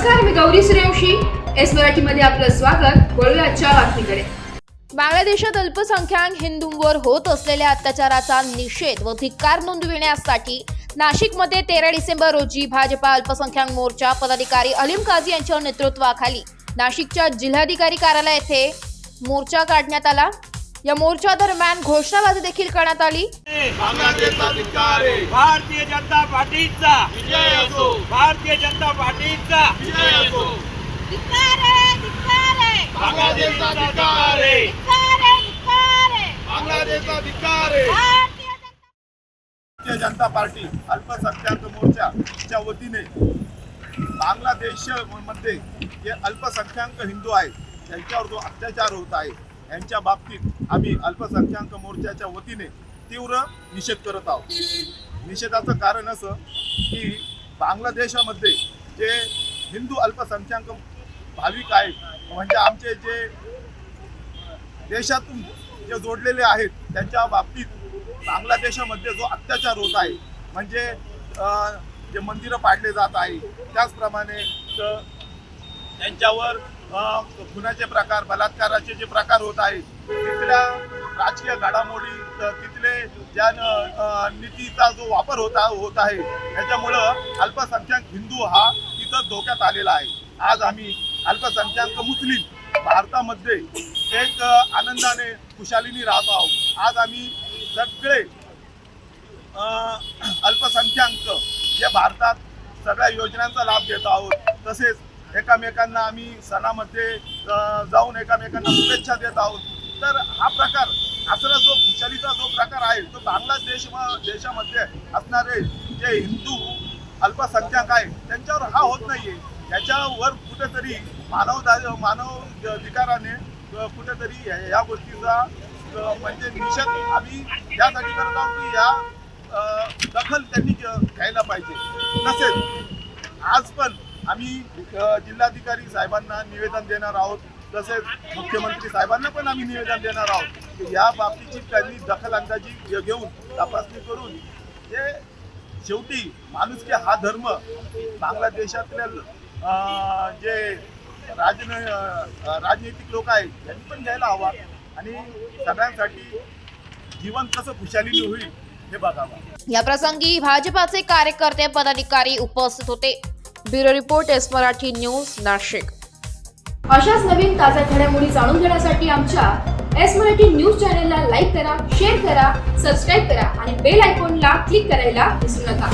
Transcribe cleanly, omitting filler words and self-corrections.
नमस्कार, मी गौरी सूर्यवंशी. एस मराठीमध्ये आपलं स्वागत. वळूया आजच्या बातमीकडे. बांगलादेशात अल्पसंख्याक हिंदूंवर होत असलेल्या अत्याचाराचा निषेध व धिक्कार नोंदविण्यासाठी नाशिकमध्ये 13 डिसेंबर रोजी भाजपा अल्पसंख्याक मोर्चा पदाधिकारी अलीम काझी यांच्या नेतृत्वाखाली नाशिकच्या जिल्हाधिकारी कार्यालय येथे मोर्चा काढण्यात आला. या मोर्चा दरम्यान घोषणाबाजी देखील करण्यात आली. भारतीय जनता पार्टीचा विजय असो. भारतीय जनता पार्टीचा विजय असो. बांगलादेशचा धिक्कार आहे. बांगलादेशचा धिक्कार आहे. भारतीय जनता पार्टी अल्पसंख्याक मोर्चाच्या वतीने बांगलादेशमध्ये जे अल्पसंख्याक हिंदू आहेत त्यांच्यावर जो अत्याचार होत आहे यांच्या बाबतीत आम्ही अल्पसंख्याक मोर्चाच्या वतीने तीव्र निषेध करत आहोत. निषेधाचं कारण असं की बांगलादेशामध्ये जे हिंदू अल्पसंख्याक भाविक आहेत म्हणजे आमचे जे देशातून जे जोडलेले आहेत त्यांच्या बाबतीत बांगलादेशामध्ये जो अत्याचार होत आहे म्हणजे जे मंदिरं पाडले जात आहे त्याचप्रमाणे त्यांच्यावर खुनाचे प्रकार बलात्काराचे जे प्रकार होत आहे तिथल्या राजकीय घडामोडी तिथले ज्या नीतीचा जो वापर होत आहे त्याच्यामुळं अल्पसंख्याक हिंदू हा तिथं धोक्यात आलेला आहे. आज आम्ही अल्पसंख्याक मुस्लिम भारतामध्ये एक आनंदाने खुशालीने राहतो आहोत. आज आम्ही सगळे अल्पसंख्याक जे भारतात सगळ्या योजनांचा लाभ घेत आहोत तसेच एकमेकांना आम्ही सणामध्ये जाऊन एकमेकांना शुभेच्छा देत आहोत. तर हा प्रकार असला जो खुशालीचा जो प्रकार आहे तो बांगलादेश देशामध्ये असणारे जे हिंदू अल्पसंख्याक आहे त्यांच्यावर हा होत नाहीये. याच्यावर कुठेतरी मानव अधिकाराने कुठेतरी या गोष्टीचा म्हणजे निषेध आम्ही यासाठी करत आहोत की या दखल त्यांनी घ्यायला पाहिजे. तसेच आज पण आम्ही जिल्हाधिकारी साहेबांना निवेदन देणार आहोत तसेच मुख्यमंत्री साहेबांना पण आम्ही निवेदन देणार आहोत की या बाबतीची त्यांनी दखलंदाजी घेऊन तपासणी करून जे शेवटी माणुसकी हा धर्म बांगलादेशातल्या जे राजनैतिक लोक आहेत त्यांनी पण घ्यायला हवा आणि सगळ्यांसाठी जीवन कसं खुशालीने होईल हे बघावं. या प्रसंगी भाजपाचे कार्यकर्ते पदाधिकारी उपस्थित होते. Bureau report S Marathi news Nashik. अशाच नवीन ताज्या घडामोडी जाणून घेण्यासाठी आमच्या एस मराठी न्यूज चॅनलला लाईक करा, शेअर करा, सबस्क्राईब करा आणि बेल आयकॉनला क्लिक करायला विसरू नका.